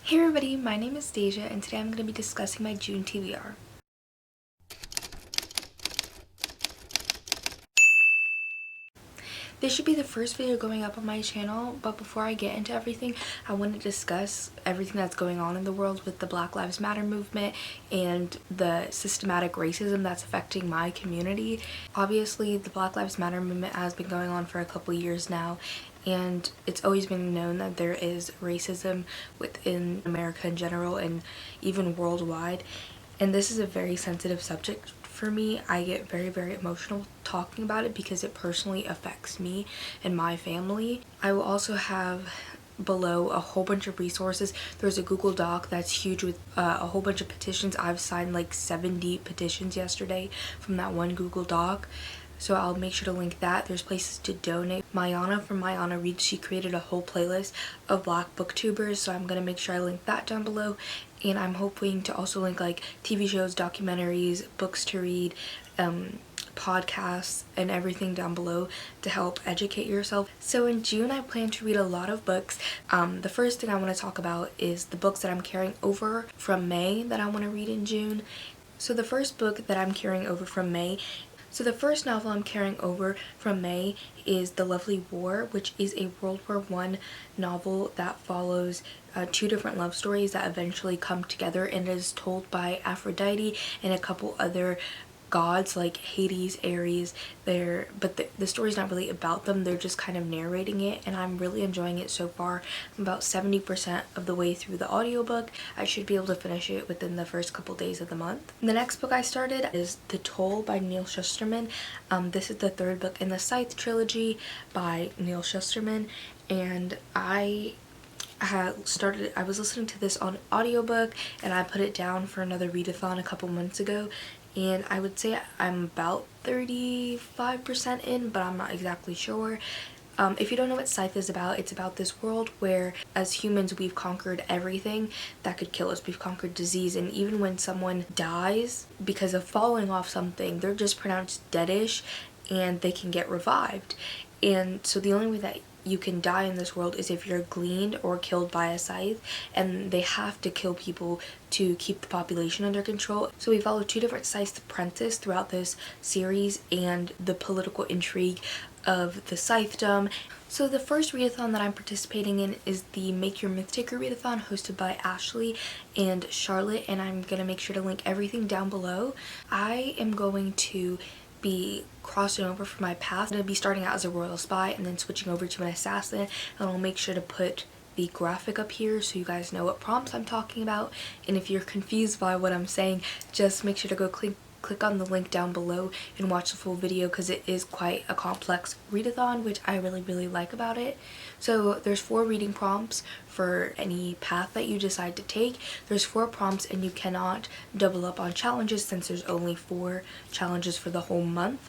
Hey everybody, my name is Deja and today I'm going to be discussing my June TBR. This should be the first video going up on my channel, but before I get into everything, I want to discuss everything that's going on in the world with the Black Lives Matter movement and the systematic racism that's affecting my community. Obviously, the Black Lives Matter movement has been going on for a couple years now, and it's always been known that there is racism within America in general and even worldwide. And this is a very sensitive subject for me. I get very emotional talking about it because it personally affects me and my family. I will also have below a whole bunch of resources. There's a Google Doc that's huge with a whole bunch of petitions. I've signed like 70 petitions yesterday from that one Google Doc. So I'll make sure to link that. There's places to donate. Mayana from Mayana Reads, she created a whole playlist of Black booktubers, so I'm going to make sure I link that down below. And I'm hoping to also link like TV shows, documentaries, books to read, podcasts, and everything down below to help educate yourself. So in June, I plan to read a lot of books. The first thing I want to talk about is the books that I'm carrying over from May that I want to read in June. So the first book that I'm carrying over from May the first novel I'm carrying over from May is The Lovely War, which is a World War I novel that follows two different love stories that eventually come together, and is told by Aphrodite and a couple other gods like Hades, Ares. But the story's not really about them, they're just kind of narrating it, and I'm really enjoying it so far. I'm about 70% of the way through the audiobook. I should be able to finish it within the first couple days of the month. The next book I started is The Toll by Neal Shusterman. This is the third book in the Scythe trilogy by Neal Shusterman, and I was listening to this on audiobook, and I put it down for another readathon a couple months ago, and I would say I'm about 35% in, but I'm not exactly sure. If you don't know what Scythe is about, it's about this world where as humans we've conquered everything that could kill us. We've conquered disease, and even when someone dies because of falling off something, they're just pronounced deadish and they can get revived. And so the only way that you can die in this world is if you're gleaned or killed by a scythe, and they have to kill people to keep the population under control. So we follow two different scythe apprentices throughout this series and the political intrigue of the scythedom. So the first readathon that I'm participating in is the Make Your Mythic readathon, hosted by Ashley and Charlotte, and I'm gonna make sure to link everything down below. I am going to be crossing over from my path. I'm going to be starting out as a royal spy and then switching over to an assassin, and I'll make sure to put the graphic up here so you guys know what prompts I'm talking about. And if you're confused by what I'm saying, just make sure to go click on the link down below and watch the full video, because it is quite a complex readathon, which I really like about it. So there's 4 reading prompts for any path that you decide to take. There's 4 prompts, and you cannot double up on challenges since there's only 4 challenges for the whole month.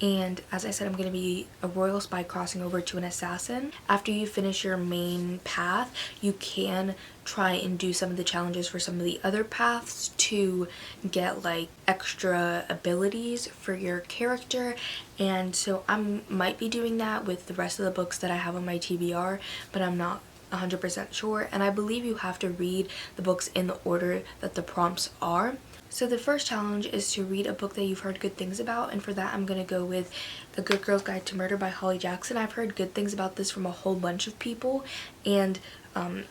And as I said, I'm going to be a royal spy crossing over to an assassin. After you finish your main path, you can try and do some of the challenges for some of the other paths to get like extra abilities for your character. And so I might be doing that with the rest of the books that I have on my TBR, but I'm not 100% sure. And I believe you have to read the books in the order that the prompts are. So the first challenge is to read a book that you've heard good things about, and for that I'm going to go with The Good Girl's Guide to Murder by Holly Jackson. I've heard good things about this from a whole bunch of people, and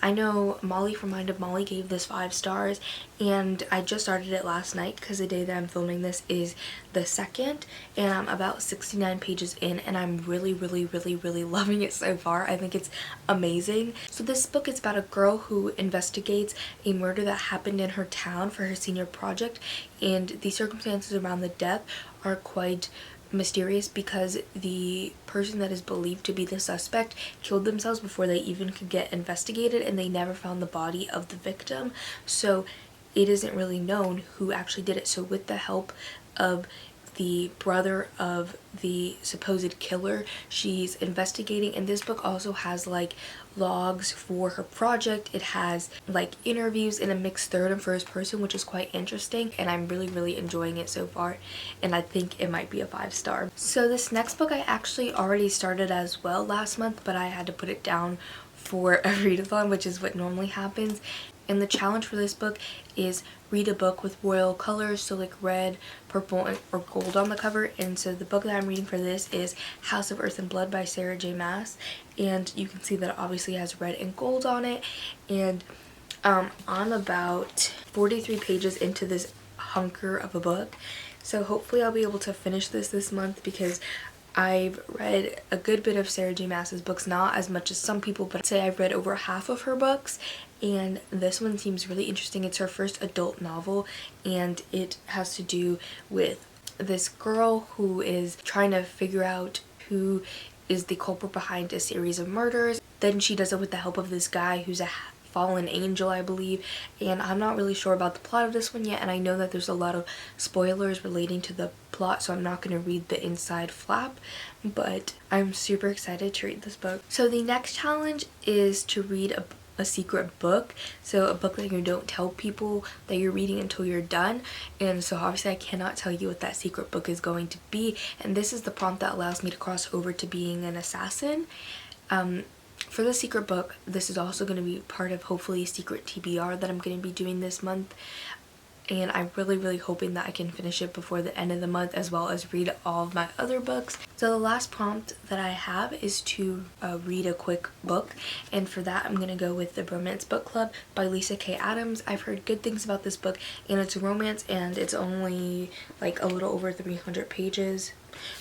I know Molly from Mind of Molly gave this 5 stars, and I just started it last night because the day that I'm filming this is the 2nd, and I'm about 69 pages in, and I'm really loving it so far. I think it's amazing. So this book is about a girl who investigates a murder that happened in her town for her senior project, and the circumstances around the death are quite mysterious because the person that is believed to be the suspect killed themselves before they even could get investigated, and they never found the body of the victim, so it isn't really known who actually did it. So with the help of the brother of the supposed killer, she's investigating, and this book also has like logs for her project. It has like interviews in a mixed third and first person, which is quite interesting, and I'm really enjoying it so far, and I think it might be a 5 star. So this next book I actually already started as well last month, but I had to put it down for a readathon, which is what normally happens, And the challenge for this book is read a book with royal colors, so like red, purple, or gold on the cover. And so the book that I'm reading for this is House of Earth and Blood by Sarah J Maas, and you can see that it obviously has red and gold on it. And I'm about 43 pages into this hunker of a book, so hopefully I'll be able to finish this month, because I've read a good bit of Sarah J Maas's books, not as much as some people, but I'd say I've read over half of her books, and this one seems really interesting. It's her first adult novel, and it has to do with this girl who is trying to figure out who is the culprit behind a series of murders. Then she does it with the help of this guy who's a fallen angel, I believe, and I'm not really sure about the plot of this one yet, and I know that there's a lot of spoilers relating to the plot, so I'm not going to read the inside flap, but I'm super excited to read this book. So the next challenge is to read a secret book, so a book that you don't tell people that you're reading until you're done. And so obviously I cannot tell you what that secret book is going to be, and this is the prompt that allows me to cross over to being an assassin. For the secret book, this is also going to be part of hopefully a secret TBR that I'm going to be doing this month, and I'm really hoping that I can finish it before the end of the month, as well as read all of my other books. So the last prompt that I have is to read a quick book, and for that I'm going to go with The Romance Book Club by Lisa K. Adams. I've heard good things about this book, and it's a romance, and it's only like a little over 300 pages,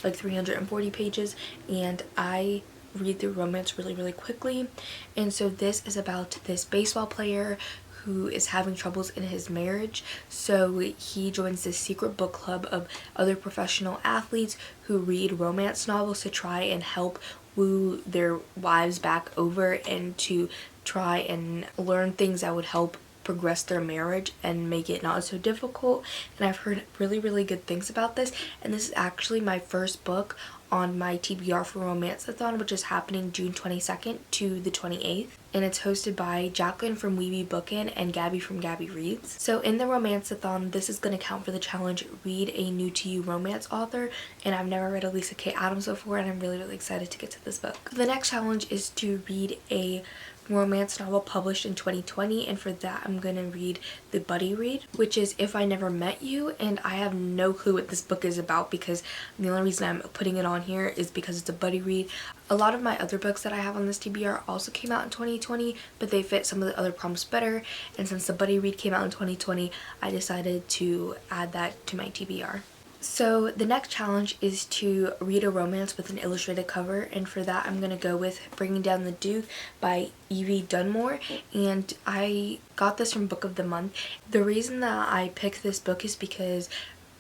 like 340 pages, and I read through romance really quickly. And so this is about this baseball player who is having troubles in his marriage, so he joins this secret book club of other professional athletes who read romance novels to try and help woo their wives back over, and to try and learn things that would help progress their marriage and make it not so difficult. And I've heard really good things about this, and this is actually my first book on my TBR for Romanceathon, which is happening June 22nd to the 28th, and it's hosted by Jacqueline from Weeby Bookin and Gabby from Gabby Reads. So in the Romanceathon, this is going to count for the challenge read a new to you romance author, and I've never read a Lisa K. Adams before, and I'm really excited to get to this book. The next challenge is to read a romance novel published in 2020, and for that I'm gonna read the buddy read, which is If I Never Met You, and I have no clue what this book is about, because the only reason I'm putting it on here is because it's a buddy read. A lot of my other books that I have on this TBR also came out in 2020, but they fit some of the other prompts better, and since the buddy read came out in 2020, I decided to add that to my TBR. So the next challenge is to read a romance with an illustrated cover, and for that I'm going to go with Bringing Down the Duke by Evie Dunmore, and I got this from Book of the Month. The reason that I picked this book is because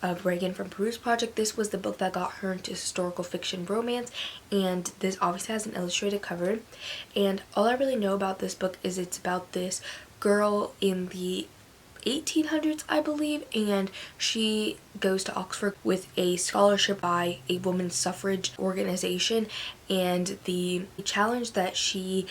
of Reagan from Peruse Project. This was the book that got her into historical fiction romance, and this obviously has an illustrated cover, and all I really know about this book is it's about this girl in the 1800s, I believe, and she goes to Oxford with a scholarship by a women's suffrage organization, and the challenge that she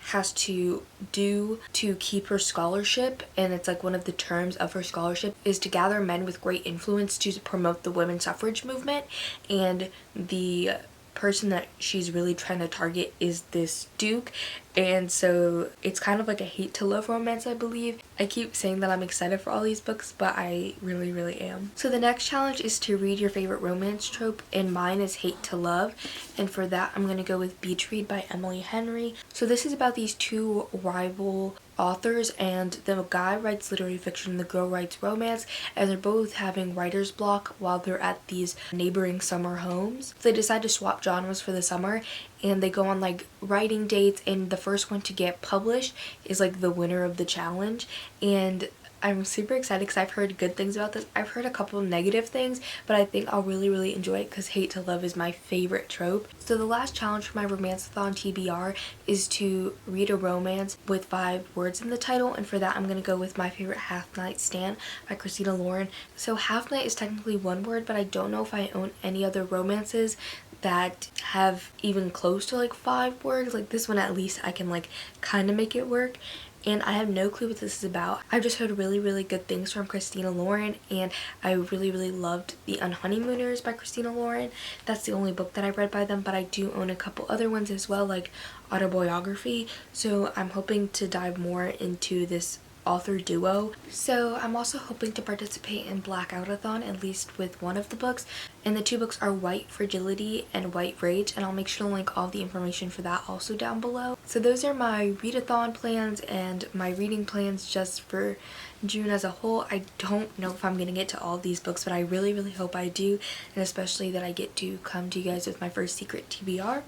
has to do to keep her scholarship, and it's like one of the terms of her scholarship, is to gather men with great influence to promote the women's suffrage movement. And the person that she's really trying to target is this Duke, and so it's kind of like a hate to love romance, I believe. I keep saying that I'm excited for all these books, but I really am. So the next challenge is to read your favorite romance trope, and mine is hate to love, and for that I'm gonna go with Beach Read by Emily Henry. So this is about these two rival authors, and the guy writes literary fiction, the girl writes romance, and they're both having writer's block while they're at these neighboring summer homes. So they decide to swap genres for the summer, and they go on like writing dates, and the first one to get published is like the winner of the challenge. And I'm super excited because I've heard good things about this. I've heard a couple negative things, but I think I'll really enjoy it because hate to love is my favorite trope. So the last challenge for my Romanceathon TBR is to read a romance with 5 words in the title, and for that I'm going to go with My Favorite Half Night Stand by Christina Lauren. So half night is technically 1 word, but I don't know if I own any other romances that have even close to like 5 words. Like this one, at least I can like kind of make it work, and I have no clue what this is about. I've just heard really good things from Christina Lauren, and I really loved The Unhoneymooners by Christina Lauren. That's the only book that I read by them, but I do own a couple other ones as well, like autobiography, so I'm hoping to dive more into this author duo. So I'm also hoping to participate in Blackout-a-thon, at least with one of the books. And the 2 books are White Fragility and White Rage, and I'll make sure to link all the information for that also down below. So those are my readathon plans and my reading plans just for June as a whole. I don't know if I'm going to get to all of these books, but I really hope I do, and especially that I get to come to you guys with my first secret TBR.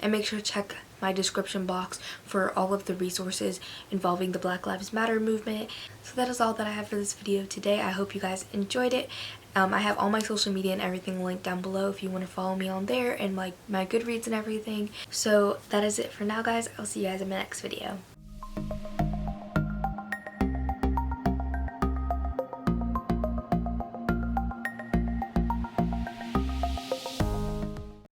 And make sure to check my description box for all of the resources involving the Black Lives Matter movement. So that is all that I have for this video today. I hope you guys enjoyed it. I have all my social media and everything linked down below if you want to follow me on there, and like my Goodreads and everything. So that is it for now, guys. I'll see you guys in my next video.